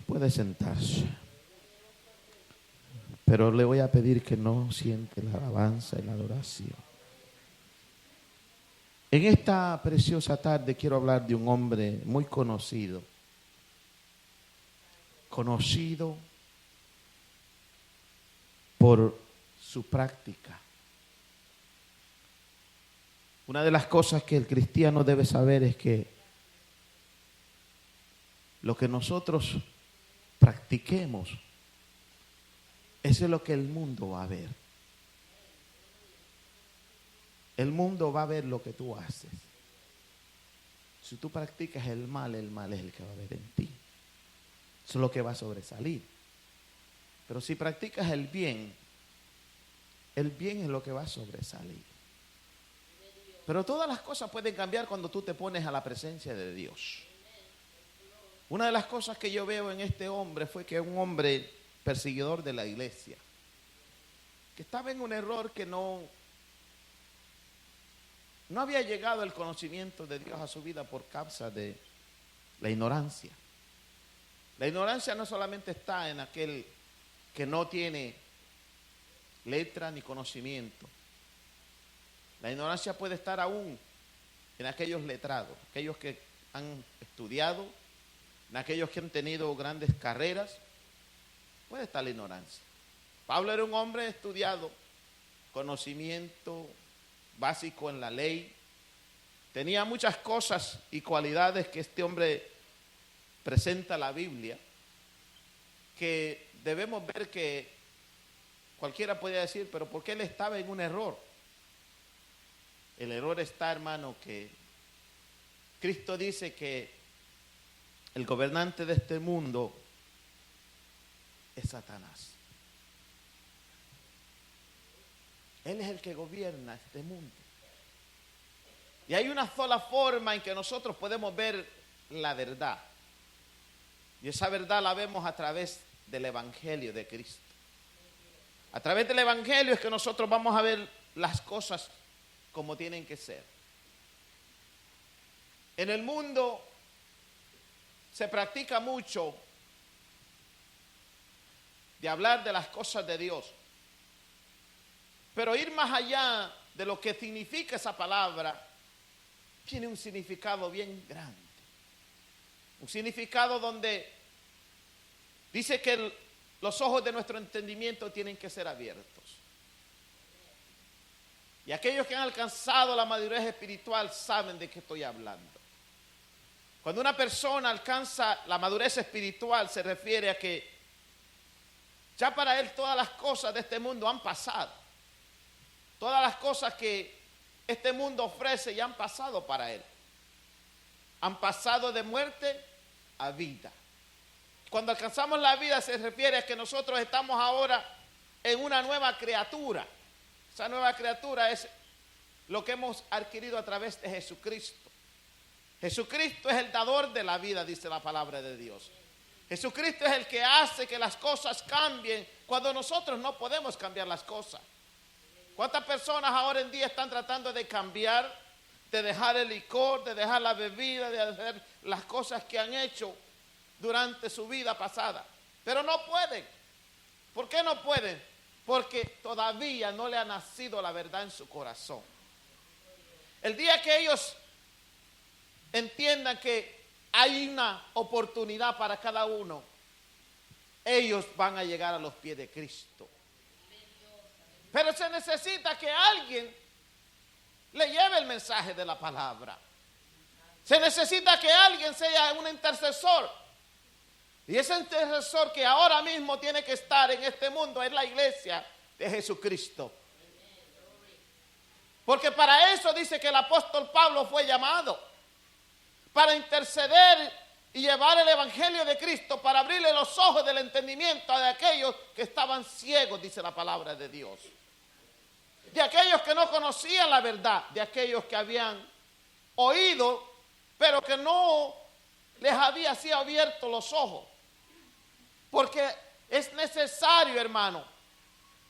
Puede sentarse. Pero le voy a pedir que no siente la alabanza y la adoración. En esta preciosa tarde quiero hablar de un hombre muy conocido. Conocido por su práctica. Una de las cosas que el cristiano debe saber es que lo que nosotros practiquemos, eso es lo que el mundo va a ver. El mundo va a ver lo que tú haces. Si tú practicas el mal es el que va a ver en ti. Eso es lo que va a sobresalir. Pero si practicas el bien es lo que va a sobresalir. Pero todas las cosas pueden cambiar cuando tú te pones a la presencia de Dios. Una de las cosas que yo veo en este hombre fue que un hombre perseguidor de la iglesia, que estaba en un error que no había llegado el conocimiento de Dios a su vida por causa de la ignorancia. La ignorancia no solamente está en aquel que no tiene letra ni conocimiento. La ignorancia puede estar aún en aquellos letrados, aquellos que han estudiado, en aquellos que han tenido grandes carreras. Puede estar la ignorancia. Pablo era un hombre estudiado, conocimiento básico en la ley. Tenía muchas cosas y cualidades que este hombre presenta la Biblia, que debemos ver que cualquiera podría decir, pero ¿por qué él estaba en un error? El error está, hermano, que Cristo dice que el gobernante de este mundo es Satanás. Él es el que gobierna este mundo. Y hay una sola forma en que nosotros podemos ver la verdad. Y esa verdad la vemos a través del Evangelio de Cristo. A través del Evangelio es que nosotros vamos a ver las cosas como tienen que ser. En el mundo se practica mucho de hablar de las cosas de Dios, pero ir más allá de lo que significa esa palabra tiene un significado bien grande, un significado donde dice que los ojos de nuestro entendimiento tienen que ser abiertos. Y aquellos que han alcanzado la madurez espiritual saben de qué estoy hablando. Cuando una persona alcanza la madurez espiritual, se refiere a que ya para él todas las cosas de este mundo han pasado. Todas las cosas que este mundo ofrece ya han pasado para él. Han pasado de muerte a vida. Cuando alcanzamos la vida se refiere a que nosotros estamos ahora en una nueva criatura. Esa nueva criatura es lo que hemos adquirido a través de Jesucristo. Jesucristo es el dador de la vida, dice la palabra de Dios. Jesucristo es el que hace que las cosas cambien cuando nosotros no podemos cambiar las cosas. ¿Cuántas personas ahora en día están tratando de cambiar, de dejar el licor, de dejar la bebida, de hacer las cosas que han hecho durante su vida pasada? Pero no pueden. ¿Por qué no pueden? Porque todavía no le ha nacido la verdad en su corazón. El día que ellos entiendan que hay una oportunidad para cada uno, ellos van a llegar a los pies de Cristo. Pero se necesita que alguien le lleve el mensaje de la palabra. Se necesita que alguien sea un intercesor. Y ese intercesor que ahora mismo tiene que estar en este mundo es la iglesia de Jesucristo. Porque para eso dice que el apóstol Pablo fue llamado. Para interceder y llevar el evangelio de Cristo, para abrirle los ojos del entendimiento de aquellos que estaban ciegos, dice la palabra de Dios. De aquellos que no conocían la verdad, de aquellos que habían oído, pero que no les había sido abiertos los ojos. Porque es necesario, hermano,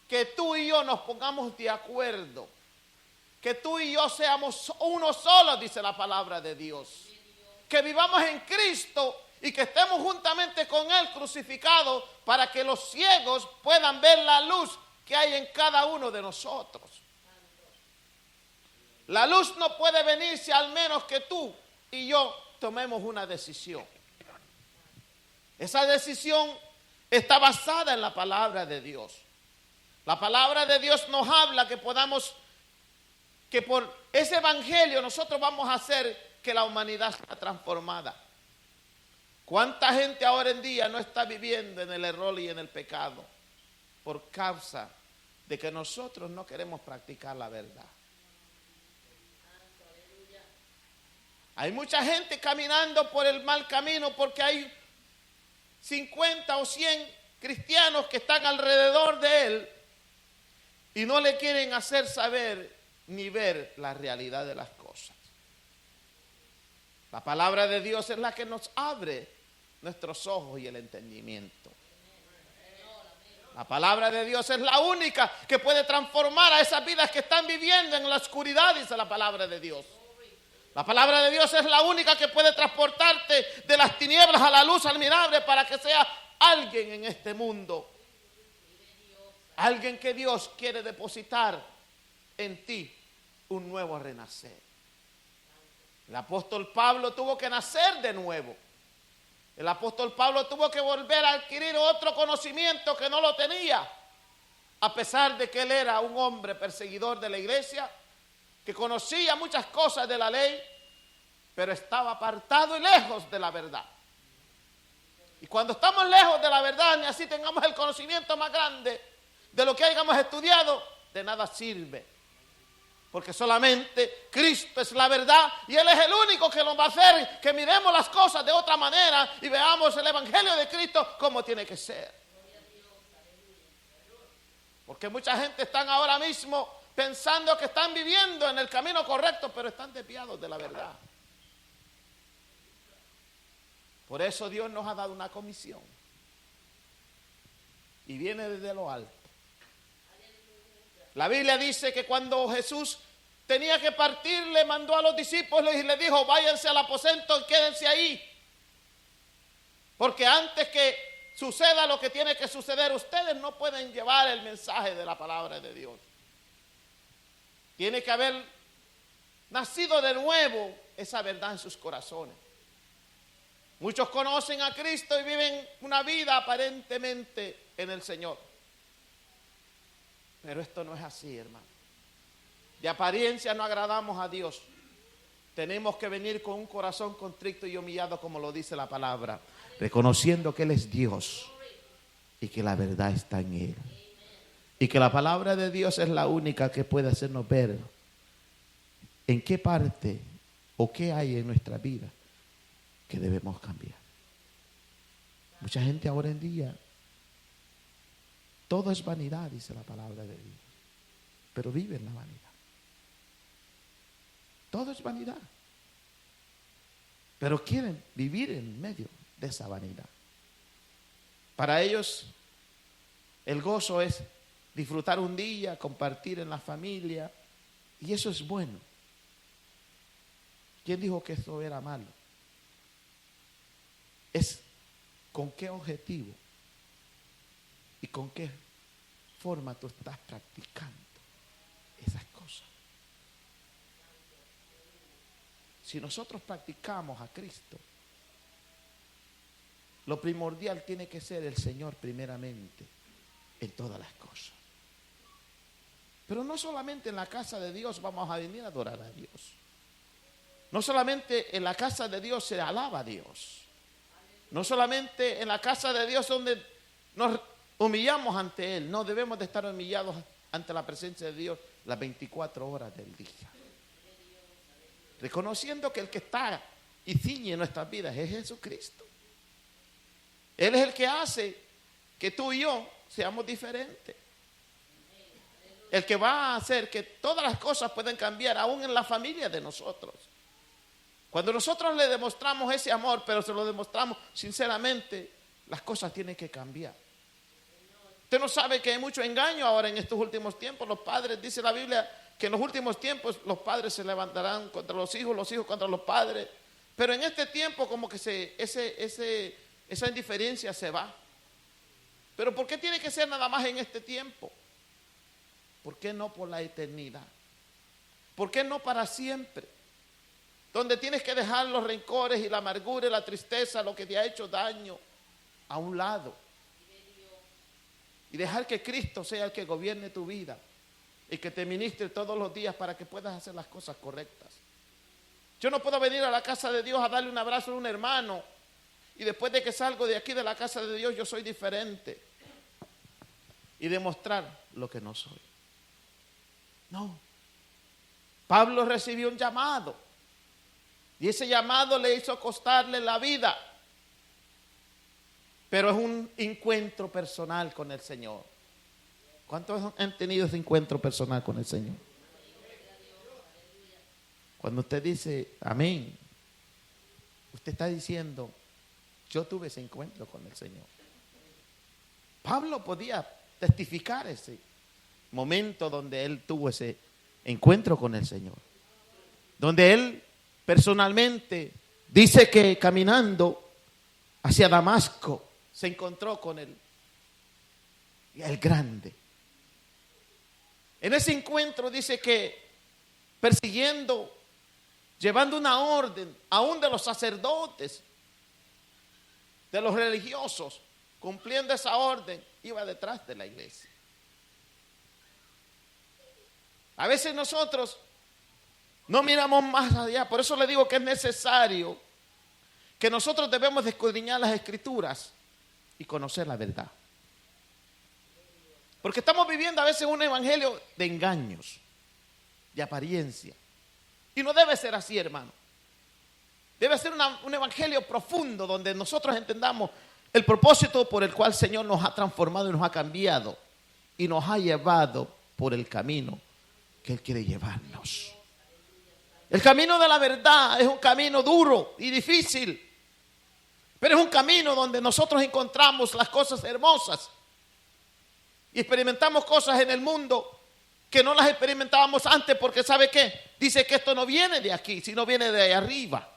que tú y yo nos pongamos de acuerdo. Que tú y yo seamos uno solo, dice la palabra de Dios. Que vivamos en Cristo y que estemos juntamente con Él crucificado para que los ciegos puedan ver la luz que hay en cada uno de nosotros. La luz no puede venirse al menos que tú y yo tomemos una decisión. Esa decisión está basada en la palabra de Dios. La palabra de Dios nos habla que por ese evangelio nosotros vamos a hacer que la humanidad sea transformada. ¿Cuánta gente ahora en día no está viviendo en el error y en el pecado? Por causa de que nosotros no queremos practicar la verdad. Hay mucha gente caminando por el mal camino porque hay 50 o 100 cristianos que están alrededor de él y no le quieren hacer saber ni ver la realidad de las cosas. La palabra de Dios es la que nos abre nuestros ojos y el entendimiento. La palabra de Dios es la única que puede transformar a esas vidas que están viviendo en la oscuridad, dice la palabra de Dios. La palabra de Dios es la única que puede transportarte de las tinieblas a la luz admirable para que seas alguien en este mundo. Alguien que Dios quiere depositar en ti un nuevo renacer. El apóstol Pablo tuvo que nacer de nuevo. El apóstol Pablo tuvo que volver a adquirir otro conocimiento que no lo tenía, a pesar de que él era un hombre perseguidor de la iglesia, que conocía muchas cosas de la ley, pero estaba apartado y lejos de la verdad. Y cuando estamos lejos de la verdad, ni así tengamos el conocimiento más grande de lo que hayamos estudiado, de nada sirve. Porque solamente Cristo es la verdad y Él es el único que nos va a hacer que miremos las cosas de otra manera y veamos el evangelio de Cristo como tiene que ser. Porque mucha gente están ahora mismo pensando que están viviendo en el camino correcto, pero están desviados de la verdad. Por eso Dios nos ha dado una comisión y viene desde lo alto. La Biblia dice que cuando Jesús tenía que partir, le mandó a los discípulos y le dijo: váyanse al aposento y quédense ahí. Porque antes que suceda lo que tiene que suceder, ustedes no pueden llevar el mensaje de la palabra de Dios. Tiene que haber nacido de nuevo esa verdad en sus corazones. Muchos conocen a Cristo y viven una vida aparentemente en el Señor. Pero esto no es así, hermano. De apariencia no agradamos a Dios. Tenemos que venir con un corazón contrito y humillado, como lo dice la palabra, reconociendo que Él es Dios y que la verdad está en Él. Y que la palabra de Dios es la única que puede hacernos ver en qué parte o qué hay en nuestra vida que debemos cambiar. Mucha gente ahora en día, todo es vanidad, dice la palabra de Dios, pero vive en la vanidad. Todo es vanidad, pero quieren vivir en medio de esa vanidad. Para ellos el gozo es disfrutar un día, compartir en la familia, y eso es bueno. ¿Quién dijo que eso era malo? Es con qué objetivo y con qué forma tú estás practicando esas cosas. Si nosotros practicamos a Cristo, lo primordial tiene que ser el Señor primeramente en todas las cosas. Pero no solamente en la casa de Dios vamos a venir a adorar a Dios. No solamente en la casa de Dios se alaba a Dios. No solamente en la casa de Dios donde nos humillamos ante Él. No debemos de estar humillados ante la presencia de Dios las 24 horas del día. Reconociendo que el que está y ciñe nuestras vidas es Jesucristo. Él es el que hace que tú y yo seamos diferentes. El que va a hacer que todas las cosas puedan cambiar, aún en la familia de nosotros. Cuando nosotros le demostramos ese amor, pero se lo demostramos sinceramente, las cosas tienen que cambiar. Usted no sabe que hay mucho engaño ahora en estos últimos tiempos. Los padres, dice la Biblia, que en los últimos tiempos los padres se levantarán contra los hijos contra los padres. Pero en este tiempo como que esa indiferencia se va. Pero ¿por qué tiene que ser nada más en este tiempo? ¿Por qué no por la eternidad? ¿Por qué no para siempre? Donde tienes que dejar los rencores y la amargura y la tristeza, lo que te ha hecho daño, a un lado. Y dejar que Cristo sea el que gobierne tu vida y que te ministre todos los días para que puedas hacer las cosas correctas. Yo no puedo venir a la casa de Dios a darle un abrazo a un hermano y después de que salgo de aquí de la casa de Dios yo soy diferente y demostrar lo que no soy. No. Pablo recibió un llamado y ese llamado le hizo costarle la vida. Pero es un encuentro personal con el Señor. ¿Cuántos han tenido ese encuentro personal con el Señor? Cuando usted dice amén, usted está diciendo, yo tuve ese encuentro con el Señor. Pablo podía testificar ese momento donde él tuvo ese encuentro con el Señor. Donde él personalmente dice que caminando hacia Damasco se encontró con el grande. En ese encuentro dice que persiguiendo, llevando una orden, aún de los sacerdotes, de los religiosos, cumpliendo esa orden, iba detrás de la iglesia. A veces nosotros no miramos más allá, por eso le digo que es necesario que nosotros debemos de escudriñar las Escrituras y conocer la verdad. Porque estamos viviendo a veces un evangelio de engaños, de apariencia. Y no debe ser así, hermano. Debe ser un evangelio profundo donde nosotros entendamos el propósito por el cual el Señor nos ha transformado y nos ha cambiado y nos ha llevado por el camino que Él quiere llevarnos. El camino de la verdad es un camino duro y difícil, pero es un camino donde nosotros encontramos las cosas hermosas y experimentamos cosas en el mundo que no las experimentábamos antes, porque ¿sabe qué? Dice que esto no viene de aquí, sino viene de ahí arriba.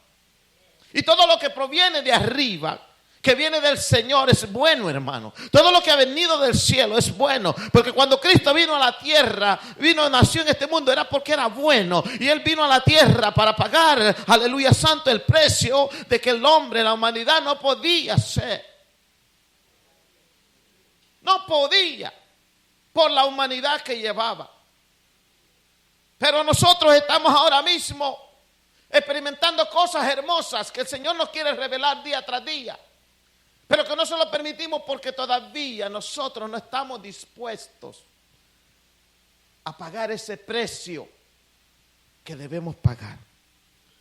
Y todo lo que proviene de arriba, que viene del Señor, es bueno, hermano. Todo lo que ha venido del cielo es bueno, porque cuando Cristo vino a la tierra, nació en este mundo, era porque era bueno. Y Él vino a la tierra para pagar, aleluya santo, el precio de que el hombre, la humanidad no podía ser. No podía, por la humanidad que llevaba. Pero nosotros estamos ahora mismo experimentando cosas hermosas que el Señor nos quiere revelar día tras día. Pero que no se lo permitimos porque todavía nosotros no estamos dispuestos a pagar ese precio que debemos pagar.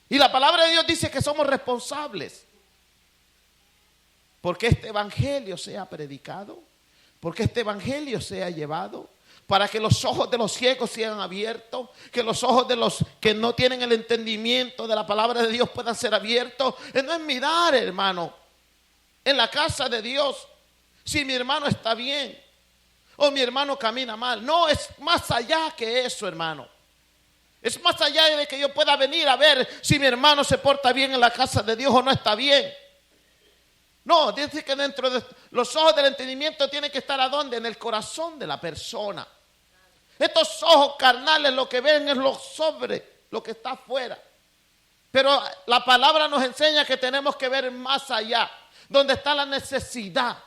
Y la palabra de Dios dice que somos responsables porque este evangelio sea predicado, porque este evangelio sea llevado, para que los ojos de los ciegos sean abiertos, que los ojos de los que no tienen el entendimiento de la palabra de Dios puedan ser abiertos. No es mirar, hermano, en la casa de Dios si mi hermano está bien o mi hermano camina mal. No, es más allá que eso, hermano. Es más allá de que yo pueda venir a ver si mi hermano se porta bien en la casa de Dios o no está bien. No, dice que dentro de los ojos del entendimiento tienen que estar ¿a dónde? En el corazón de la persona. Estos ojos carnales lo que ven es lo que está afuera. Pero la palabra nos enseña que tenemos que ver más allá, donde está la necesidad,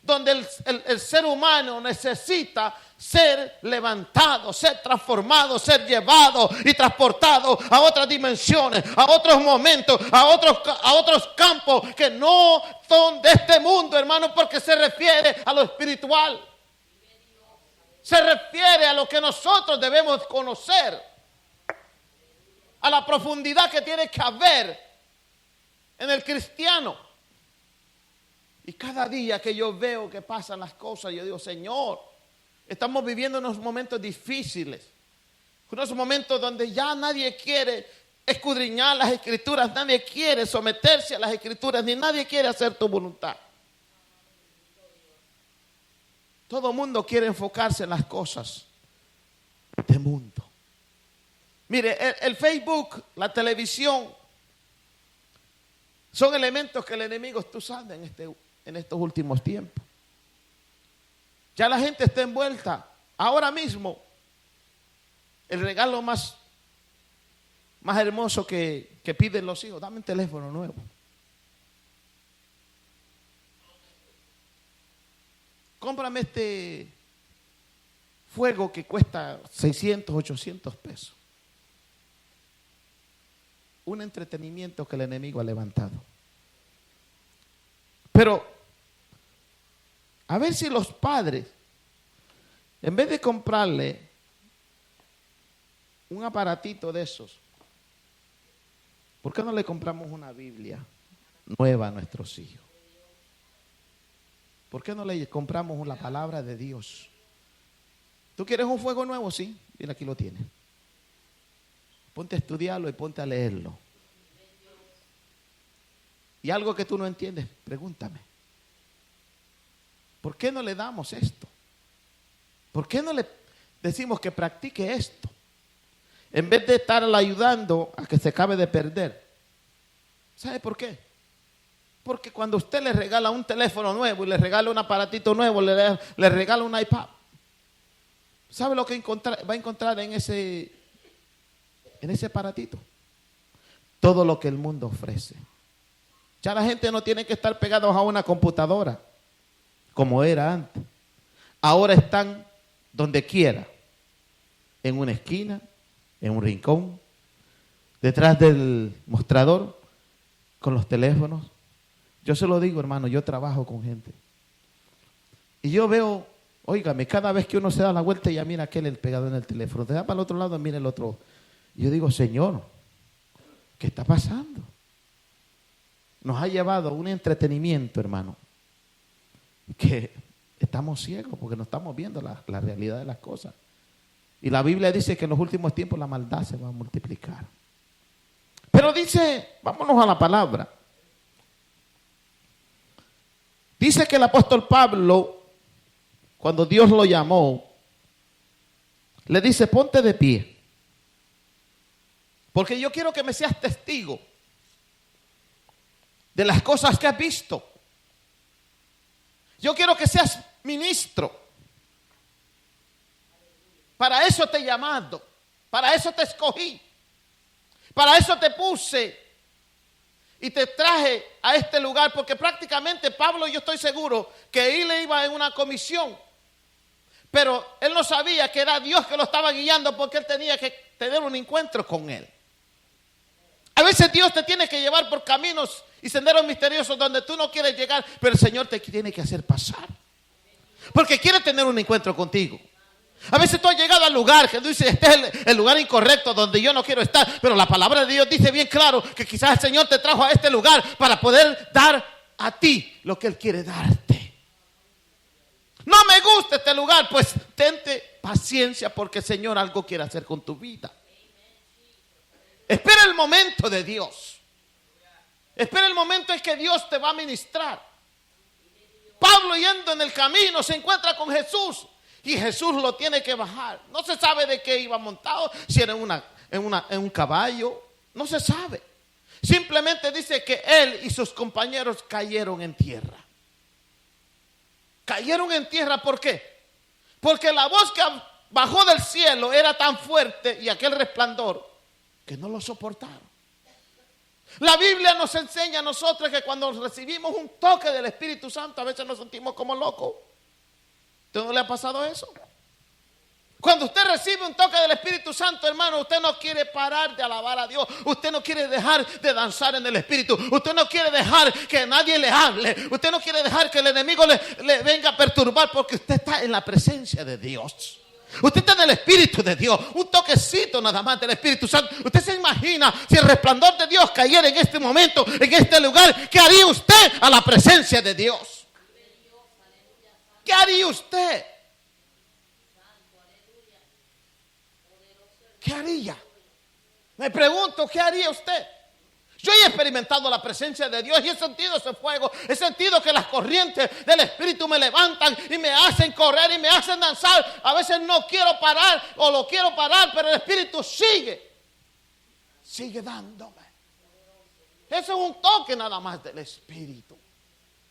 donde el ser humano necesita ser levantado, ser transformado, ser llevado y transportado a otras dimensiones, a otros momentos, a otros campos que no son de este mundo, hermano, porque se refiere a lo espiritual. Se refiere a lo que nosotros debemos conocer, a la profundidad que tiene que haber en el cristiano. Y cada día que yo veo que pasan las cosas, yo digo, Señor, estamos viviendo unos momentos difíciles, unos momentos donde ya nadie quiere escudriñar las Escrituras, nadie quiere someterse a las Escrituras, ni nadie quiere hacer tu voluntad. Todo el mundo quiere enfocarse en las cosas de mundo. Mire, el Facebook, la televisión, Son elementos que el enemigo está usando en estos últimos tiempos. Ya la gente está envuelta. Ahora mismo, el regalo más hermoso que piden los hijos: dame un teléfono nuevo. Cómprame este fuego que cuesta 600, 800 pesos. Un entretenimiento que el enemigo ha levantado. Pero a ver si los padres, en vez de comprarle un aparatito de esos, ¿por qué no le compramos una Biblia nueva a nuestros hijos? ¿Por qué no le compramos la palabra de Dios? ¿Tú quieres un fuego nuevo? Sí, mira, aquí lo tienes. Ponte a estudiarlo y ponte a leerlo. Y algo que tú no entiendes, pregúntame. ¿Por qué no le damos esto? ¿Por qué no le decimos que practique esto? En vez de estarle ayudando a que se acabe de perder. ¿Sabe por qué? Porque cuando usted le regala un teléfono nuevo y le regala un aparatito nuevo, le regala un iPad, ¿sabe lo que va a encontrar en ese aparatito? Todo lo que el mundo ofrece. Ya la gente no tiene que estar pegados a una computadora como era antes. Ahora están donde quiera, en una esquina, en un rincón, detrás del mostrador, con los teléfonos. Yo se lo digo, hermano, yo trabajo con gente. Y yo veo, óigame, cada vez que uno se da la vuelta, ya mira aquel el pegado en el teléfono. Te da para el otro lado, mira el otro. Y yo digo, Señor, ¿qué está pasando? Nos ha llevado a un entretenimiento, hermano, que estamos ciegos porque no estamos viendo la realidad de las cosas. Y la Biblia dice que en los últimos tiempos la maldad se va a multiplicar. Pero dice, vámonos a la palabra. Dice que el apóstol Pablo, cuando Dios lo llamó, le dice, ponte de pie. Porque yo quiero que me seas testigo de las cosas que has visto. Yo quiero que seas ministro. Para eso te he llamado. Para eso te escogí. Para eso te puse. Y te traje a este lugar, porque prácticamente Pablo, yo estoy seguro que él iba en una comisión, pero él no sabía que era Dios que lo estaba guiando, porque él tenía que tener un encuentro con él. A veces Dios te tiene que llevar por caminos y senderos misteriosos donde tú no quieres llegar, pero el Señor te tiene que hacer pasar, porque quiere tener un encuentro contigo. A veces tú has llegado al lugar que tú dices, este es el lugar incorrecto donde yo no quiero estar, pero la palabra de Dios dice bien claro que quizás el Señor te trajo a este lugar para poder dar a ti lo que Él quiere darte. No me gusta este lugar, pues tente paciencia, porque el Señor algo quiere hacer con tu vida. Espera el momento de Dios. Espera el momento en que Dios te va a ministrar. Pablo, yendo en el camino, se encuentra con Jesús. Y Jesús lo tiene que bajar. No se sabe de qué iba montado, si era en un caballo, no se sabe. Simplemente dice que él y sus compañeros cayeron en tierra. Cayeron en tierra, ¿por qué? Porque la voz que bajó del cielo era tan fuerte y aquel resplandor que no lo soportaron. La Biblia nos enseña a nosotros que cuando recibimos un toque del Espíritu Santo, a veces nos sentimos como locos. ¿Usted no le ha pasado eso? Cuando usted recibe un toque del Espíritu Santo, hermano, usted no quiere parar de alabar a Dios. Usted no quiere dejar de danzar en el Espíritu. Usted no quiere dejar que nadie le hable. Usted no quiere dejar que el enemigo le venga a perturbar, porque usted está en la presencia de Dios. Usted está en el Espíritu de Dios. Un toquecito nada más del Espíritu Santo. Usted se imagina si el resplandor de Dios cayera en este momento, en este lugar, ¿qué haría usted a la presencia de Dios? ¿Qué haría usted? ¿Qué haría? Me pregunto, ¿qué haría usted? Yo he experimentado la presencia de Dios y he sentido ese fuego. He sentido que las corrientes del Espíritu me levantan y me hacen correr y me hacen danzar. A veces no quiero parar o lo quiero parar, pero el Espíritu sigue dándome. Eso es un toque nada más del Espíritu.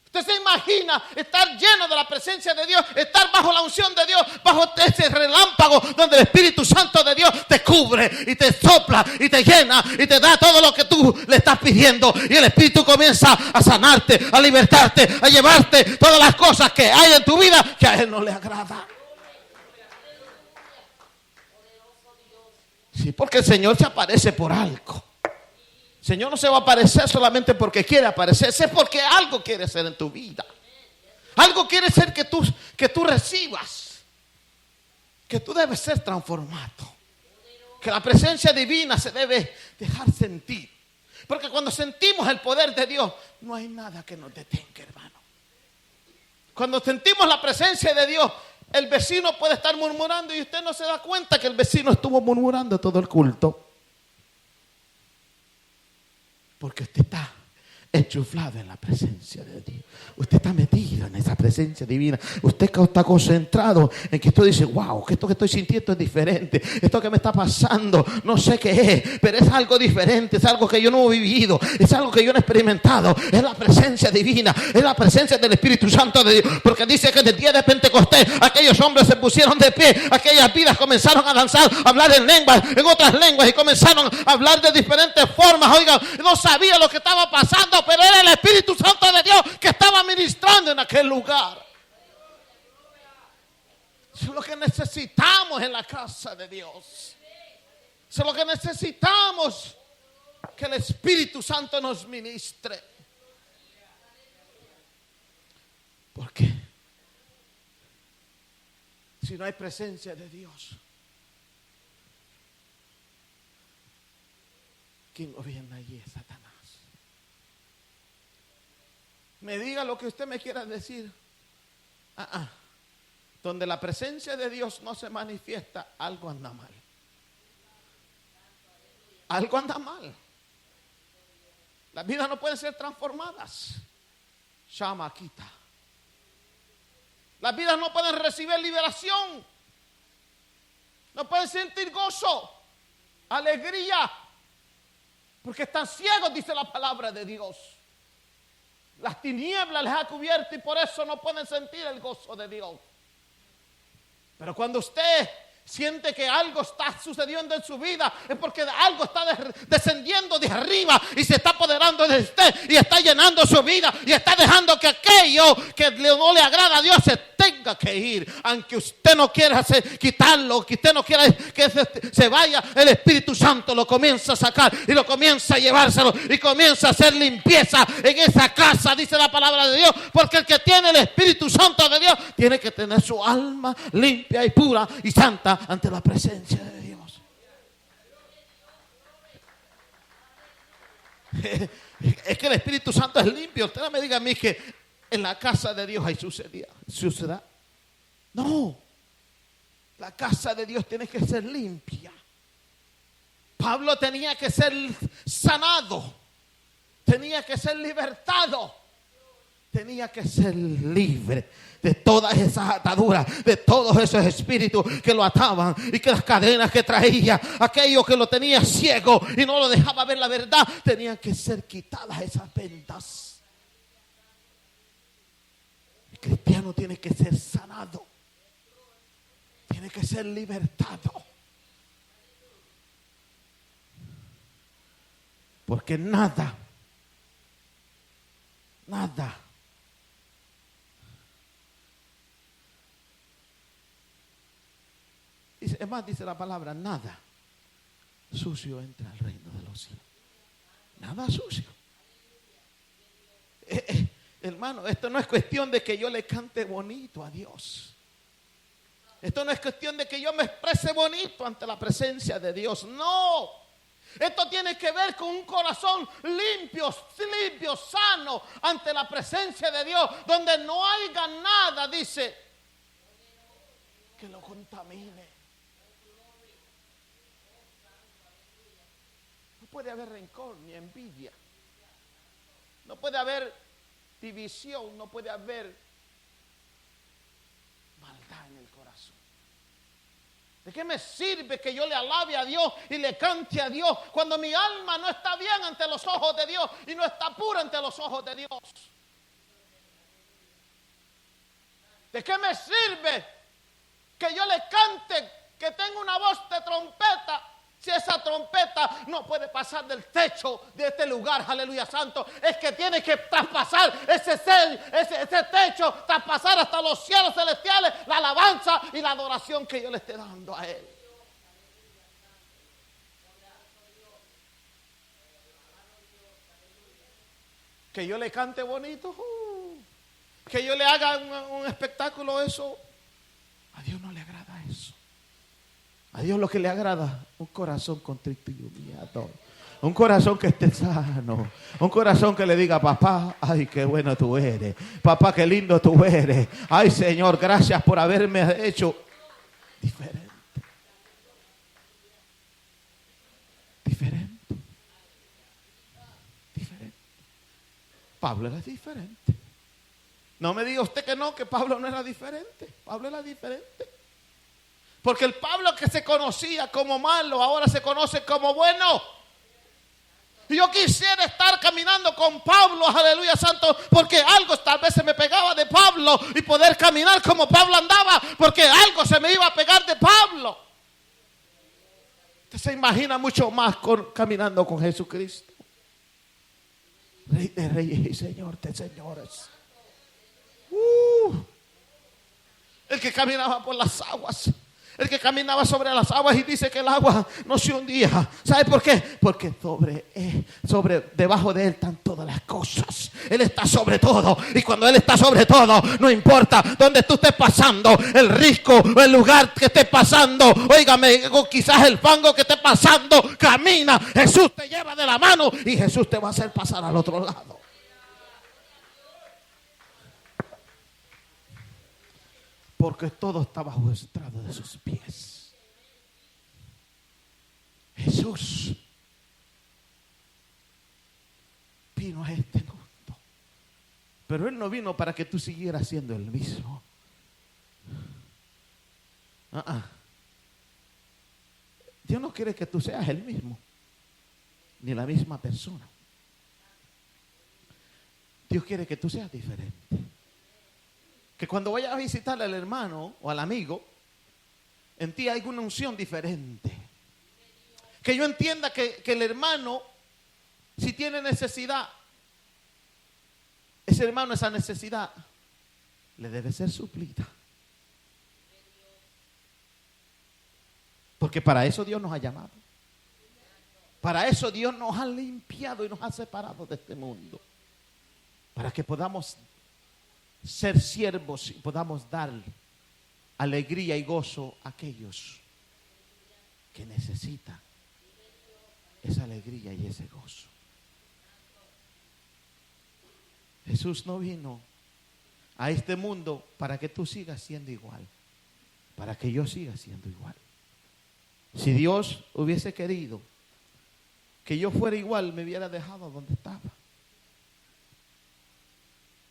Usted se imagina estar lleno de la presencia de Dios, estar bajo la unción de Dios, bajo ese relámpago donde el Espíritu Santo de Dios te cubre y te sopla y te llena y te da todo lo que tú le estás pidiendo. Y el Espíritu comienza a sanarte, a libertarte, a llevarte todas las cosas que hay en tu vida que a Él no le agrada. Sí, porque el Señor se aparece por algo. El Señor no se va a aparecer solamente porque quiere aparecerse, es porque algo quiere hacer en tu vida. Algo quiere ser que tú recibas. Que tú debes ser transformado. Que la presencia divina se debe dejar sentir. Porque cuando sentimos el poder de Dios, no hay nada que nos detenga, hermano. Cuando sentimos la presencia de Dios, el vecino puede estar murmurando y usted no se da cuenta que el vecino estuvo murmurando todo el culto. Porque usted está enchuflado en la presencia de Dios. Usted está metido en esa presencia divina. Usted está concentrado en que usted dice, wow, que esto que estoy sintiendo es diferente. Esto que me está pasando, no sé qué es, pero es algo diferente. Es algo que yo no he vivido. Es algo que yo no he experimentado. Es la presencia divina. Es la presencia del Espíritu Santo de Dios. Porque dice que en el día de Pentecostés aquellos hombres se pusieron de pie. Aquellas vidas comenzaron a danzar, a hablar en lenguas, en otras lenguas. Y comenzaron a hablar de diferentes formas. Oiga, no sabía lo que estaba pasando, pero era el Espíritu Santo de Dios que estaba ministrando en aquel lugar. Eso es lo que necesitamos en la casa de Dios. Eso es lo que necesitamos, que el Espíritu Santo nos ministre. Porque si no hay presencia de Dios, ¿quién gobierna allí? Es Satanás. Me diga lo que usted me quiera decir. Donde la presencia de Dios no se manifiesta, algo anda mal. Algo anda mal. Las vidas no pueden ser transformadas. Shamaquita. Las vidas no pueden recibir liberación. No pueden sentir gozo, alegría, porque están ciegos, dice la palabra de Dios. Las tinieblas les ha cubierto y por eso no pueden sentir el gozo de Dios. Pero cuando usted siente que algo está sucediendo en su vida, es porque algo está descendiendo de arriba y se está apoderando de usted y está llenando su vida y está dejando que aquello que no le agrada a Dios se tenga que ir. Aunque usted no quiera quitarlo, que usted no quiera que se vaya, el Espíritu Santo lo comienza a sacar y lo comienza a llevárselo y comienza a hacer limpieza en esa casa, dice la palabra de Dios. Porque el que tiene el Espíritu Santo de Dios tiene que tener su alma limpia y pura y santa ante la presencia de Dios. Es que el Espíritu Santo es limpio. Usted no me diga a mí que en la casa de Dios hay suciedad. No, la casa de Dios tiene que ser limpia. Pablo tenía que ser sanado, tenía que ser libertado, tenía que ser libre de todas esas ataduras, de todos esos espíritus que lo ataban y que las cadenas que traía, aquello que lo tenía ciego y no lo dejaba ver la verdad, tenían que ser quitadas esas vendas. El cristiano tiene que ser sanado, tiene que ser libertado, porque nada es más, dice la palabra, nada sucio entra al reino de los cielos. Nada sucio. Hermano, esto no es cuestión de que yo le cante bonito a Dios. Esto no es cuestión de que yo me exprese bonito ante la presencia de Dios. No. Esto tiene que ver con un corazón limpio, sano ante la presencia de Dios, donde no haya nada, dice, que lo contamine. No puede haber rencor ni envidia. No puede haber división, no puede haber maldad en el corazón. ¿De qué me sirve que yo le alabe a Dios y le cante a Dios cuando mi alma no está bien ante los ojos de Dios y no está pura ante los ojos de Dios? ¿De qué me sirve que yo le cante, que tenga una voz de trompeta, si esa trompeta no puede pasar del techo de este lugar? Aleluya santo. Es que tiene que traspasar ese techo, traspasar hasta los cielos celestiales, la alabanza y la adoración que yo le esté dando a Él. Que yo le cante bonito, que yo le haga un espectáculo, eso a Dios no le agrada eso. A Dios lo que le agrada, un corazón contrito y humillado, un corazón que esté sano, un corazón que le diga: papá, ay, qué bueno tú eres, papá, qué lindo tú eres, ay, Señor, gracias por haberme hecho diferente. Pablo era diferente. No me diga usted que no, que Pablo no era diferente. Pablo era diferente. Porque el Pablo que se conocía como malo, ahora se conoce como bueno. Y yo quisiera estar caminando con Pablo, aleluya santo, porque algo tal vez se me pegaba de Pablo y poder caminar como Pablo andaba, porque algo se me iba a pegar de Pablo. Usted se imagina mucho más caminando con Jesucristo, Rey de reyes y Señor de señores. El que caminaba por las aguas, el que caminaba sobre las aguas, y dice que el agua no se hundía. ¿Sabe por qué? Porque debajo de él están todas las cosas. Él está sobre todo, y cuando Él está sobre todo, no importa dónde tú estés pasando, el risco, el lugar que estés pasando, óigame, o quizás el fango que estés pasando, camina, Jesús te lleva de la mano y Jesús te va a hacer pasar al otro lado. Porque todo está bajo el estrado de sus pies. Jesús vino a este mundo, pero Él no vino para que tú siguieras siendo el mismo. Dios no quiere que tú seas el mismo, ni la misma persona. Dios quiere que tú seas diferente. Que cuando vayas a visitar al hermano o al amigo, en ti hay una unción diferente. Que yo entienda que el hermano, si tiene necesidad, ese hermano, esa necesidad le debe ser suplida. Porque para eso Dios nos ha llamado. Para eso Dios nos ha limpiado y nos ha separado de este mundo. Para que podamos ser siervos y podamos dar alegría y gozo a aquellos que necesitan esa alegría y ese gozo. Jesús no vino a este mundo para que tú sigas siendo igual, para que yo siga siendo igual. Si Dios hubiese querido que yo fuera igual, me hubiera dejado donde estaba.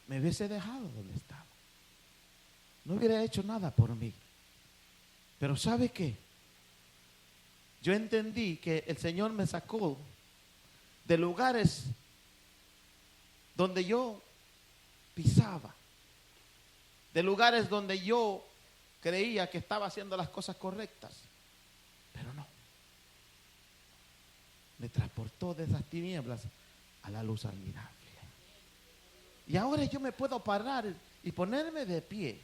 Me hubiese dejado donde estaba. No hubiera hecho nada por mí. Pero ¿sabe qué? Yo entendí que el Señor me sacó de lugares donde yo pisaba, de lugares donde yo creía que estaba haciendo las cosas correctas, pero no. Me transportó de esas tinieblas a la luz admirable. Y ahora yo me puedo parar y ponerme de pie,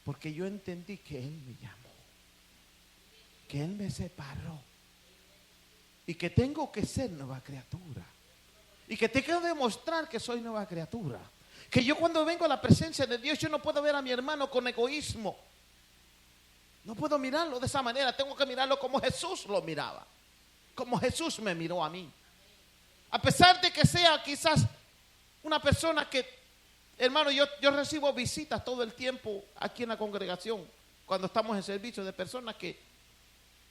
porque yo entendí que Él me llamó, que Él me separó, y que tengo que ser nueva criatura, y que tengo que demostrar que soy nueva criatura. Que yo cuando vengo a la presencia de Dios, yo no puedo ver a mi hermano con egoísmo. No puedo mirarlo de esa manera. Tengo que mirarlo como Jesús lo miraba, como Jesús me miró a mí. A pesar de que sea quizás una persona que, hermano, yo recibo visitas todo el tiempo aquí en la congregación, cuando estamos en servicio, de personas que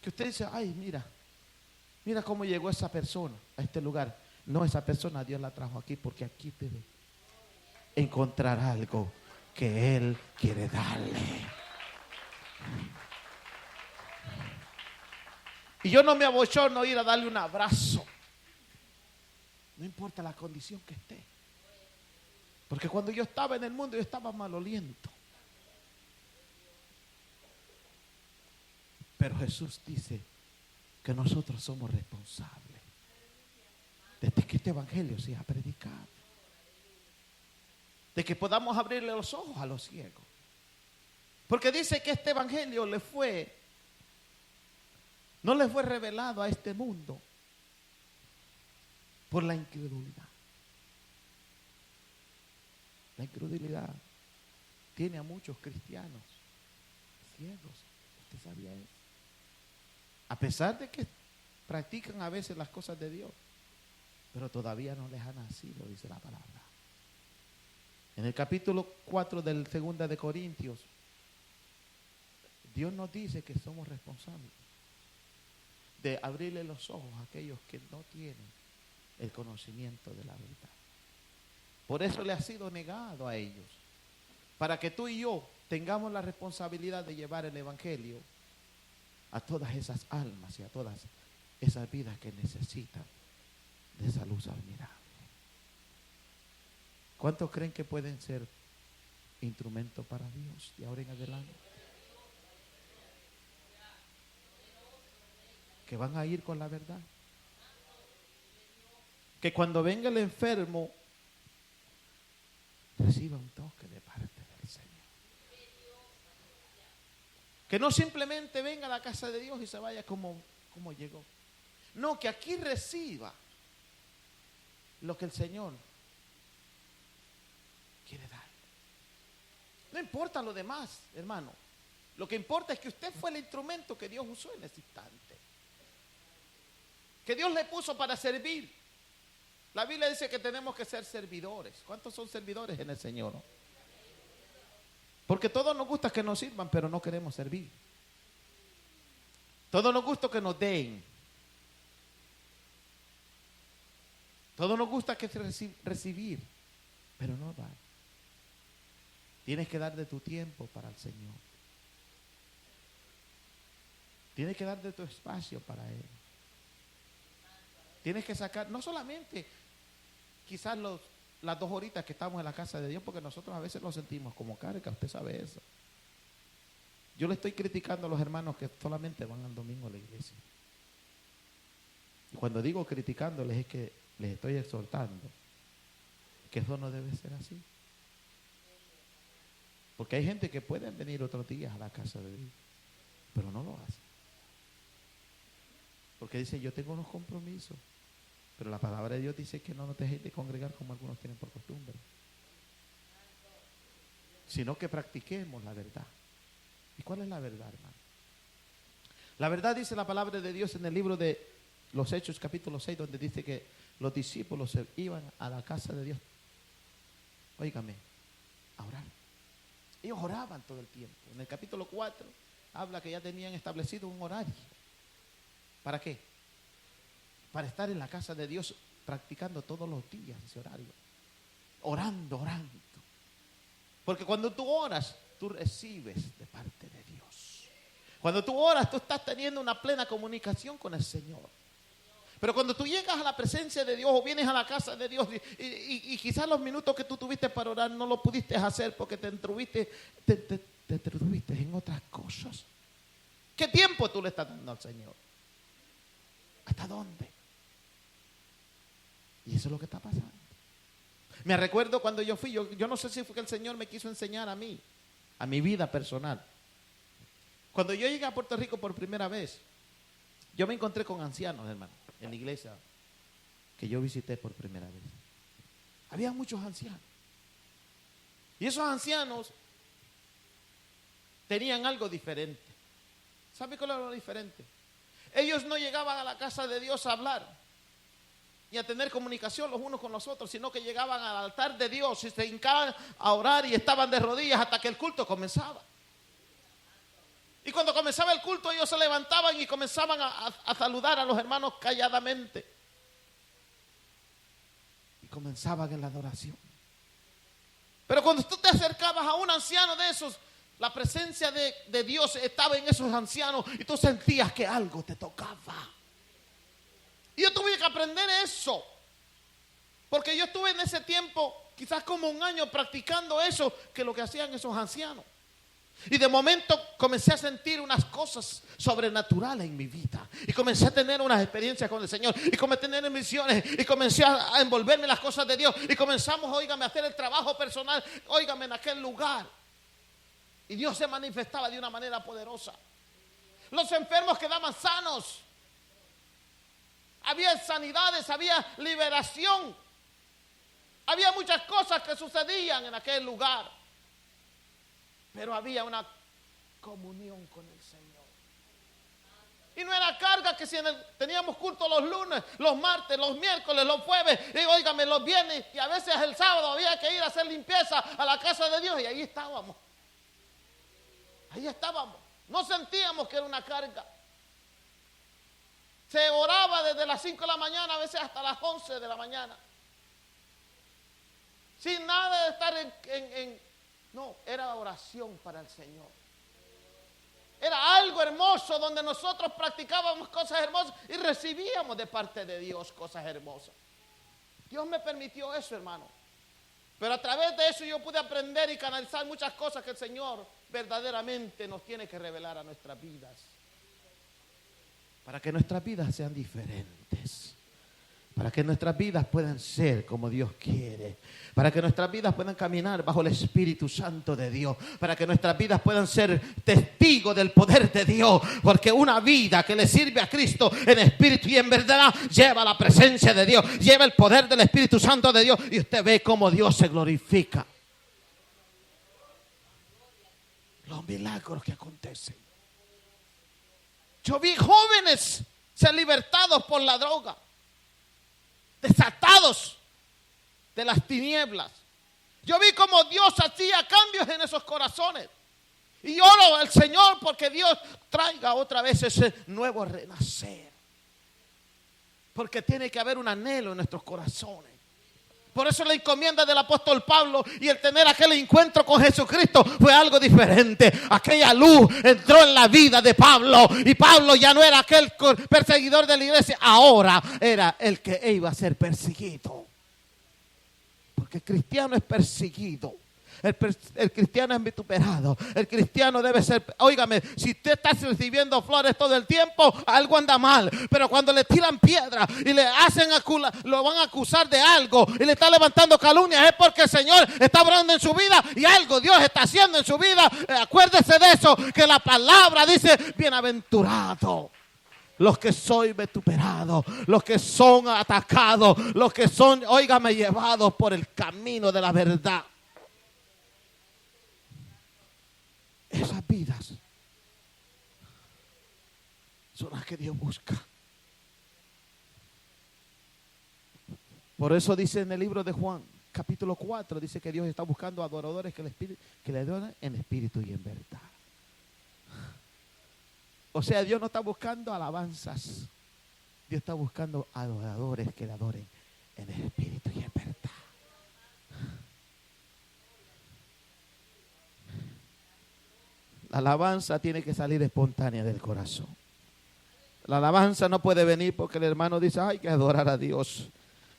usted dice: ay, mira cómo llegó esa persona a este lugar. No, esa persona Dios la trajo aquí porque aquí debe encontrar algo que Él quiere darle. Y yo no me abochorno ir a darle un abrazo. No importa la condición que esté. Porque cuando yo estaba en el mundo, yo estaba maloliento. Pero Jesús dice que nosotros somos responsables de que este evangelio sea predicado, de que podamos abrirle los ojos a los ciegos. Porque dice que este evangelio no le fue revelado a este mundo por la incredulidad. La incredulidad tiene a muchos cristianos ciegos. ¿Usted sabía eso? A pesar de que practican a veces las cosas de Dios, pero todavía no les ha nacido, dice la palabra. En el capítulo 4 del 2 de Corintios, Dios nos dice que somos responsables de abrirle los ojos a aquellos que no tienen el conocimiento de la verdad. Por eso le ha sido negado a ellos, para que tú y yo tengamos la responsabilidad de llevar el evangelio a todas esas almas y a todas esas vidas que necesitan de esa luz admirable. ¿Cuántos creen que pueden ser instrumentos para Dios de ahora en adelante? Que van a ir con la verdad. Que cuando venga el enfermo reciba un toque de parte del Señor. Que no simplemente venga a la casa de Dios y se vaya como llegó. No, que aquí reciba lo que el Señor quiere dar. No importa lo demás, hermano. Lo que importa es que usted fue el instrumento que Dios usó en ese instante. Que Dios le puso para servir. La Biblia dice que tenemos que ser servidores. ¿Cuántos son servidores en el Señor? Porque todos nos gusta que nos sirvan, pero no queremos servir. Todos nos gusta que nos den. Todos nos gusta que recibir, pero no dar. Tienes que dar de tu tiempo para el Señor. Tienes que dar de tu espacio para Él. Tienes que sacar, no solamente quizás las 2 horitas que estamos en la casa de Dios, porque nosotros a veces lo sentimos como carga, usted sabe eso. Yo le estoy criticando a los hermanos que solamente van al domingo a la iglesia. Y cuando digo criticándoles es que les estoy exhortando que eso no debe ser así. Porque hay gente que puede venir otros días a la casa de Dios, pero no lo hace. Porque dice, yo tengo unos compromisos. Pero la palabra de Dios dice que no nos dejéis de congregar como algunos tienen por costumbre, sino que practiquemos la verdad. ¿Y cuál es la verdad, hermano? La verdad dice la palabra de Dios en el libro de los Hechos capítulo 6, donde dice que los discípulos se iban a la casa de Dios, óigame, a orar. Ellos oraban todo el tiempo. En el capítulo 4 habla que ya tenían establecido un horario. ¿Para qué? Para estar en la casa de Dios practicando todos los días ese horario. Orando. Porque cuando tú oras, tú recibes de parte de Dios. Cuando tú oras, tú estás teniendo una plena comunicación con el Señor. Pero cuando tú llegas a la presencia de Dios o vienes a la casa de Dios y quizás los minutos que tú tuviste para orar no lo pudiste hacer porque te entretuviste en otras cosas. ¿Qué tiempo tú le estás dando al Señor? ¿Hasta dónde? Y eso es lo que está pasando. Me recuerdo cuando yo fui, yo no sé si fue que el Señor me quiso enseñar a mí, a mi vida personal. Cuando yo llegué a Puerto Rico por primera vez, yo me encontré con ancianos, hermano, en la iglesia que yo visité por primera vez. Había muchos ancianos. Y esos ancianos tenían algo diferente. ¿Sabe cuál era lo diferente? Ellos no llegaban a la casa de Dios a hablar y a tener comunicación los unos con los otros, sino que llegaban al altar de Dios y se hincaban a orar y estaban de rodillas hasta que el culto comenzaba. Y cuando comenzaba el culto, ellos se levantaban y comenzaban a saludar a los hermanos calladamente. Y comenzaban en la adoración. Pero cuando tú te acercabas a un anciano de esos, La presencia de Dios estaba en esos ancianos y tú sentías que algo te tocaba. Y yo tuve que aprender eso. Porque yo estuve en ese tiempo, quizás como un año, practicando eso, que lo que hacían esos ancianos. Y de momento comencé a sentir unas cosas sobrenaturales en mi vida. Y comencé a tener unas experiencias con el Señor. Y comencé a tener misiones. Y comencé a envolverme en las cosas de Dios. Y comenzamos, óigame, a hacer el trabajo personal, óigame, en aquel lugar. Y Dios se manifestaba de una manera poderosa. Los enfermos quedaban sanos. Había sanidades, había liberación. Había muchas cosas que sucedían en aquel lugar. Pero había una comunión con el Señor. Y no era carga que si teníamos culto los lunes, los martes, los miércoles, los jueves, y óigame, los viernes, y a veces el sábado había que ir a hacer limpieza a la casa de Dios, y ahí estábamos. Ahí estábamos. No sentíamos que era una carga. Se oraba desde las 5 de la mañana, a veces hasta las 11 de la mañana. Sin nada de estar no, era oración para el Señor. Era algo hermoso donde nosotros practicábamos cosas hermosas y recibíamos de parte de Dios cosas hermosas. Dios me permitió eso, hermano. Pero a través de eso yo pude aprender y canalizar muchas cosas que el Señor verdaderamente nos tiene que revelar a nuestras vidas. Para que nuestras vidas sean diferentes. Para que nuestras vidas puedan ser como Dios quiere. Para que nuestras vidas puedan caminar bajo el Espíritu Santo de Dios. Para que nuestras vidas puedan ser testigos del poder de Dios. Porque una vida que le sirve a Cristo en espíritu y en verdad lleva la presencia de Dios. Lleva el poder del Espíritu Santo de Dios. Y usted ve cómo Dios se glorifica. Los milagros que acontecen. Yo vi jóvenes ser libertados por la droga. Desatados de las tinieblas. Yo vi como Dios hacía cambios en esos corazones. Y oro al Señor porque Dios traiga otra vez ese nuevo renacer. Porque tiene que haber un anhelo en nuestros corazones. Por eso la encomienda del apóstol Pablo y el tener aquel encuentro con Jesucristo fue algo diferente. Aquella luz entró en la vida de Pablo y Pablo ya no era aquel perseguidor de la iglesia, ahora era el que iba a ser perseguido. Porque el cristiano es perseguido. El cristiano es vituperado. El cristiano debe ser, óigame, si usted está recibiendo flores todo el tiempo, algo anda mal. Pero cuando le tiran piedra y le hacen lo van a acusar de algo y le está levantando calumnias, es porque el Señor está obrando en su vida y algo Dios está haciendo en su vida. Acuérdese de eso, que la palabra dice, bienaventurado los que soy vituperados, los que son atacados, los que son, óigame, llevados por el camino de la verdad. Esas vidas son las que Dios busca. Por eso dice en el libro de Juan, capítulo 4, dice que Dios está buscando adoradores que le adoren en espíritu y en verdad. O sea, Dios no está buscando alabanzas. Dios está buscando adoradores que le adoren en espíritu y en verdad. La alabanza tiene que salir espontánea del corazón. La alabanza no puede venir porque el hermano dice, hay que adorar a Dios.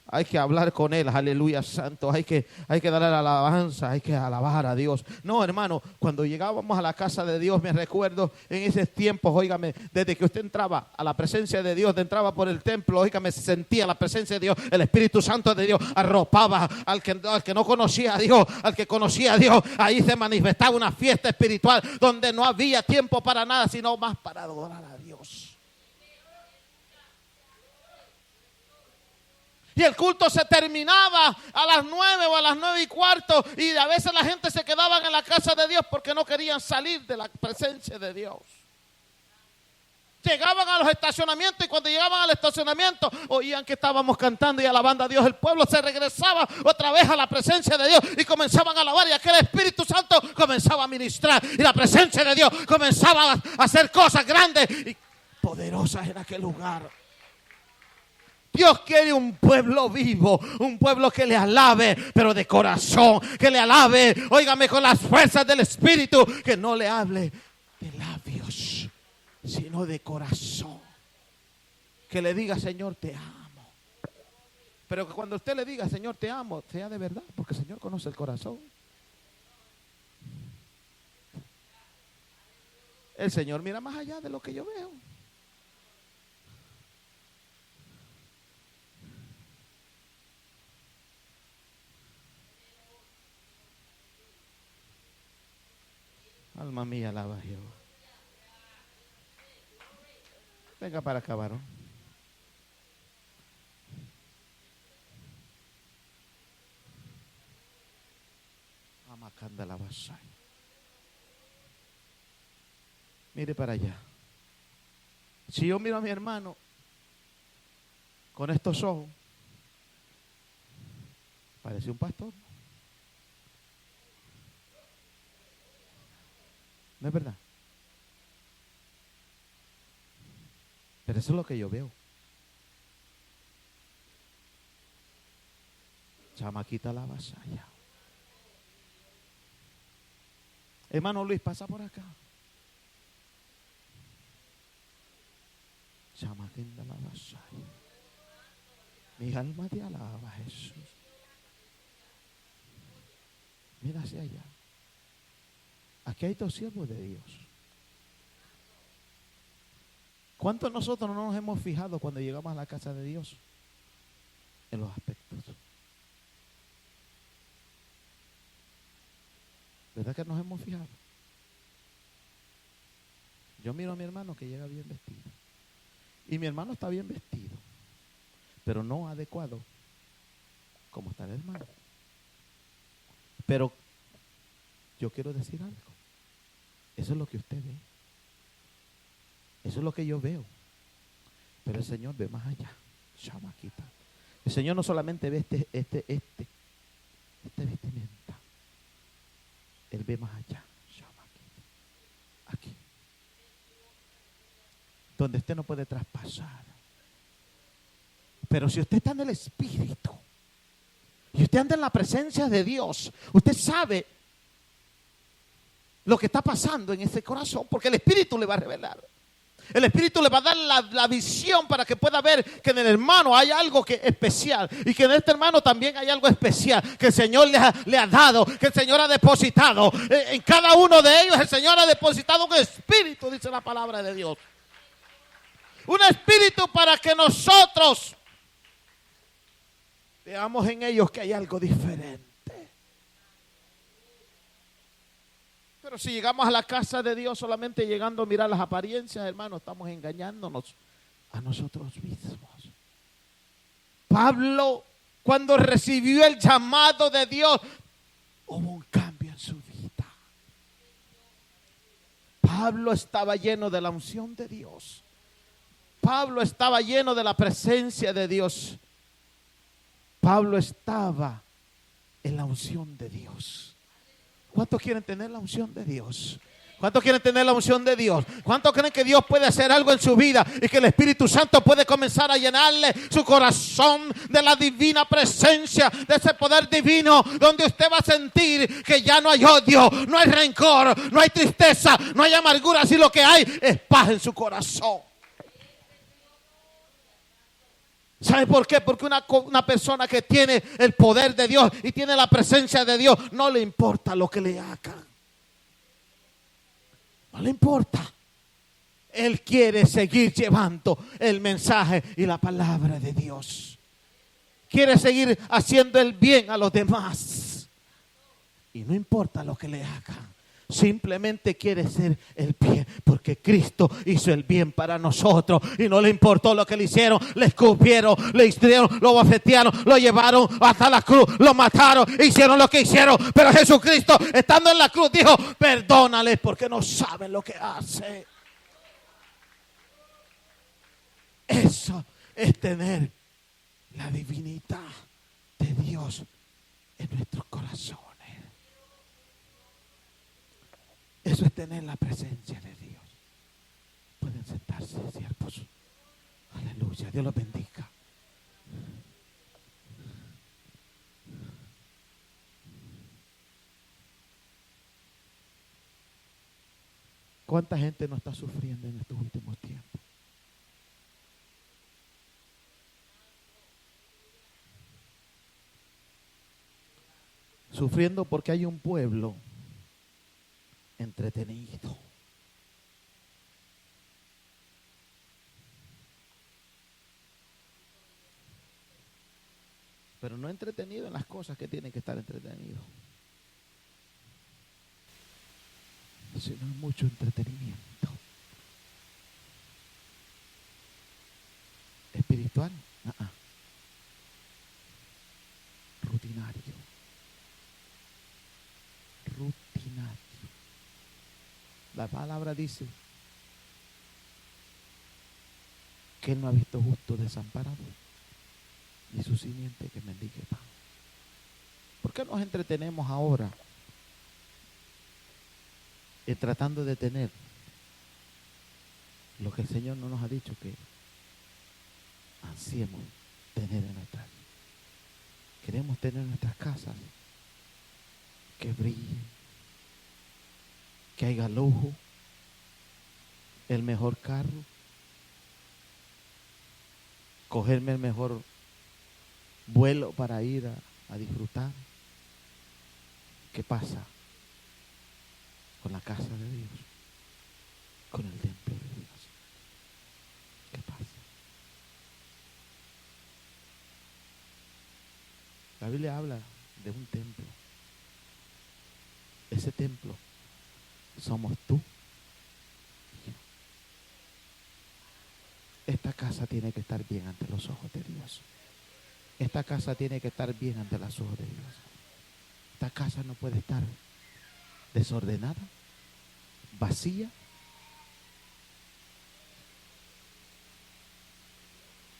Hay que hablar con Él, aleluya santo. Hay que darle la alabanza, hay que alabar a Dios. No, hermano, cuando llegábamos a la casa de Dios, me recuerdo en esos tiempos, óigame, desde que usted entraba a la presencia de Dios, entraba por el templo, óigame, se sentía la presencia de Dios, el Espíritu Santo de Dios arropaba al que no conocía a Dios, al que conocía a Dios. Ahí se manifestaba una fiesta espiritual donde no había tiempo para nada, sino más para adorar a Dios. Y el culto se terminaba a las 9 o a las 9:15. Y a veces la gente se quedaba en la casa de Dios porque no querían salir de la presencia de Dios. Llegaban a los estacionamientos y cuando llegaban al estacionamiento oían que estábamos cantando y alabando a Dios. El pueblo se regresaba otra vez a la presencia de Dios y comenzaban a alabar. Y aquel Espíritu Santo comenzaba a ministrar. Y la presencia de Dios comenzaba a hacer cosas grandes y poderosas en aquel lugar. Dios quiere un pueblo vivo, un pueblo que le alabe, pero de corazón, que le alabe, óigame, con las fuerzas del Espíritu, que no le hable de labios, sino de corazón. Que le diga, Señor, te amo. Pero que cuando usted le diga, Señor, te amo, sea de verdad, porque el Señor conoce el corazón. El Señor mira más allá de lo que yo veo. Alma mía, alaba a Jehová. Venga para acá, varón. Amacanda la vasalla. Mire para allá. Si yo miro a mi hermano con estos ojos, parece un pastor. ¿No es verdad? Pero eso es lo que yo veo. Chamaquita la vasalla. Hermano Luis, pasa por acá. Chamaquita la vasalla. Mi alma te alaba, Jesús. Mira hacia allá. Aquí hay dos siervos de Dios. ¿Cuántos nosotros no nos hemos fijado cuando llegamos a la casa de Dios? En los aspectos. ¿Verdad que nos hemos fijado? Yo miro a mi hermano que llega bien vestido. Y mi hermano está bien vestido, pero no adecuado como está el hermano. Pero yo quiero decir algo. Eso es lo que usted ve. Eso es lo que yo veo. Pero el Señor ve más allá. Chamaquita. El Señor no solamente ve este vestimenta. Él ve más allá. Chamaquita. Aquí. Donde usted no puede traspasar. Pero si usted está en el Espíritu y usted anda en la presencia de Dios, usted sabe lo que está pasando en ese corazón, porque el Espíritu le va a revelar. El Espíritu le va a dar la visión para que pueda ver que en el hermano hay algo que es especial y que en este hermano también hay algo especial que el Señor le ha dado, que el Señor ha depositado. En cada uno de ellos el Señor ha depositado un espíritu, dice la palabra de Dios. Un espíritu para que nosotros veamos en ellos que hay algo diferente. Pero si llegamos a la casa de Dios solamente llegando a mirar las apariencias, hermano, estamos engañándonos a nosotros mismos. Pablo, cuando recibió el llamado de Dios, hubo un cambio en su vida. Pablo estaba lleno de la unción de Dios. Pablo estaba lleno de la presencia de Dios. Pablo estaba en la unción de Dios. ¿Cuántos quieren tener la unción de Dios? ¿Cuántos quieren tener la unción de Dios? ¿Cuántos creen que Dios puede hacer algo en su vida y que el Espíritu Santo puede comenzar a llenarle su corazón de la divina presencia, de ese poder divino, donde usted va a sentir que ya no hay odio, no hay rencor, no hay tristeza, no hay amargura, sino lo que hay es paz en su corazón? ¿Sabe por qué? Porque una persona que tiene el poder de Dios y tiene la presencia de Dios, no le importa lo que le hagan. No le importa. Él quiere seguir llevando el mensaje y la palabra de Dios. Quiere seguir haciendo el bien a los demás. Y no importa lo que le hagan. Simplemente quiere ser el bien, porque Cristo hizo el bien para nosotros y no le importó lo que le hicieron. Le escupieron, le hicieron, lo bofetearon, lo llevaron hasta la cruz, lo mataron, hicieron lo que hicieron, pero Jesucristo, estando en la cruz, dijo: perdónales porque no saben lo que hacen. Eso es tener la divinidad de Dios en nuestros corazones. Eso es tener la presencia de Dios. Pueden sentarse, siervos. Aleluya, Dios los bendiga. ¿Cuánta gente no está sufriendo en estos últimos tiempos? Sufriendo porque hay un pueblo entretenido. Pero no entretenido en las cosas que tienen que estar entretenido, sino en mucho entretenimiento espiritual, rutinario, rutinario. La palabra dice que Él no ha visto justo desamparado, ni su simiente que mendigue pan. ¿Por qué nos entretenemos ahora tratando de tener lo que el Señor no nos ha dicho que ansiemos tener en nuestras? Queremos tener nuestras casas que brillen, que haya lujo, el mejor carro, cogerme el mejor vuelo para ir a disfrutar. ¿Qué pasa con la casa de Dios? Con el templo de Dios. ¿Qué pasa? La Biblia habla de un templo. Ese templo somos tú y yo. Esta casa tiene que estar bien ante los ojos de Dios. Esta casa tiene que estar bien ante los ojos de Dios. Esta casa no puede estar desordenada, vacía,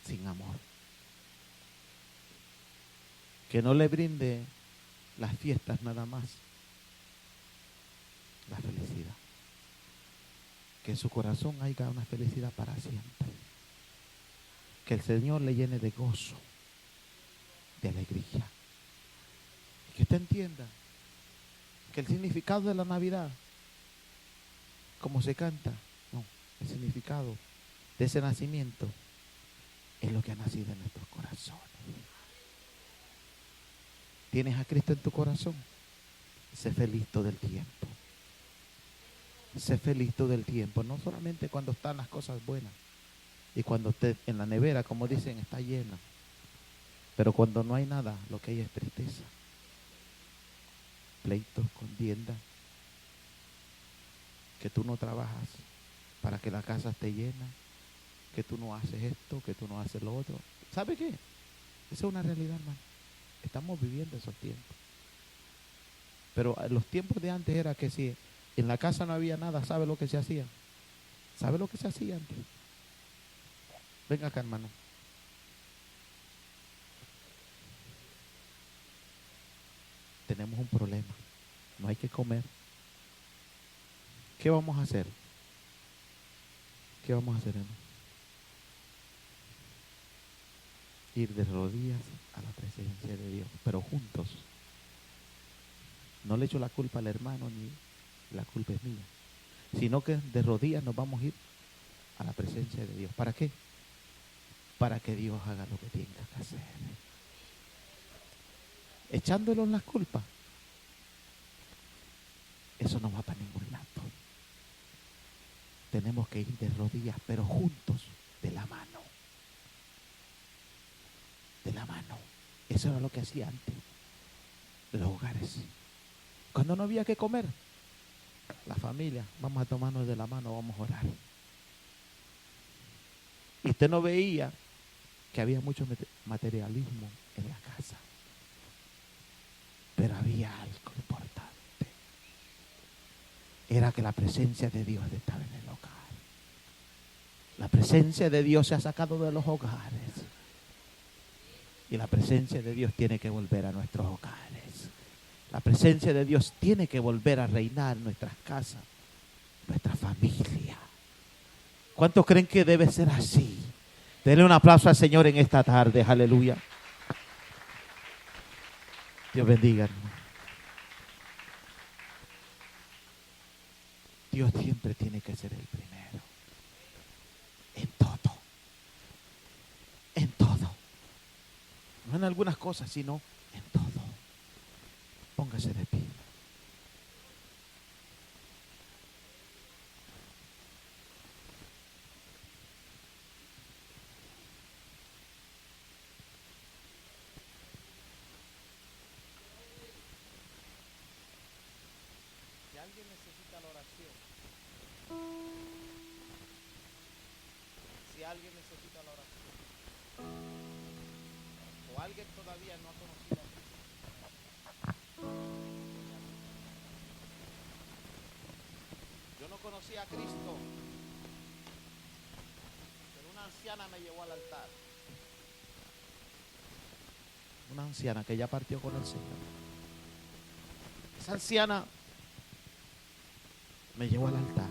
sin amor. Que no le brinde las fiestas nada más la felicidad. Que en su corazón haya una felicidad para siempre. Que el Señor le llene de gozo, de alegría. Y que usted entienda que el significado de la Navidad, como se canta, no, el significado de ese nacimiento es lo que ha nacido en nuestros corazones. ¿Tienes a Cristo en tu corazón? Sé feliz todo el tiempo. Sé feliz todo el tiempo, no solamente cuando están las cosas buenas y cuando usted en la nevera, como dicen, está llena. Pero cuando no hay nada, lo que hay es tristeza, pleitos, contienda, que tú no trabajas para que la casa esté llena, que tú no haces esto, que tú no haces lo otro. ¿Sabe qué? Esa es una realidad, hermano. Estamos viviendo esos tiempos. Pero los tiempos de antes era que si en la casa no había nada, ¿sabe lo que se hacía? ¿Sabe lo que se hacía antes? Venga acá, hermano. Tenemos un problema. No hay que comer. ¿Qué vamos a hacer? ¿Qué vamos a hacer, hermano? Ir de rodillas a la presencia de Dios, pero juntos. No le echo la culpa al hermano ni la culpa es mía, sino que de rodillas nos vamos a ir a la presencia de Dios. ¿Para qué? Para que Dios haga lo que tenga que hacer. Echándolos las culpas, eso no va para ningún lado. Tenemos que ir de rodillas, pero juntos, de la mano. De la mano. Eso era lo que hacía antes los hogares. Cuando no había que comer, la familia, vamos a tomarnos de la mano, vamos a orar. Y usted no veía que había mucho materialismo en la casa, pero había algo importante. Era que la presencia de Dios estaba en el hogar. La presencia de Dios se ha sacado de los hogares. Y la presencia de Dios tiene que volver a nuestros hogares. La presencia de Dios tiene que volver a reinar en nuestras casas, nuestra familia. ¿Cuántos creen que debe ser así? Denle un aplauso al Señor en esta tarde. Aleluya. Dios bendiga, hermano. Dios siempre tiene que ser el primero. En todo. En todo. No en algunas cosas, sino en todo. Póngase de pie. Si alguien necesita la oración, si alguien necesita la oración, o alguien todavía no ha conocido a Cristo, yo no conocía a Cristo, pero una anciana me llevó al altar. Una anciana que ya partió con el Señor. Esa anciana me llevó al altar.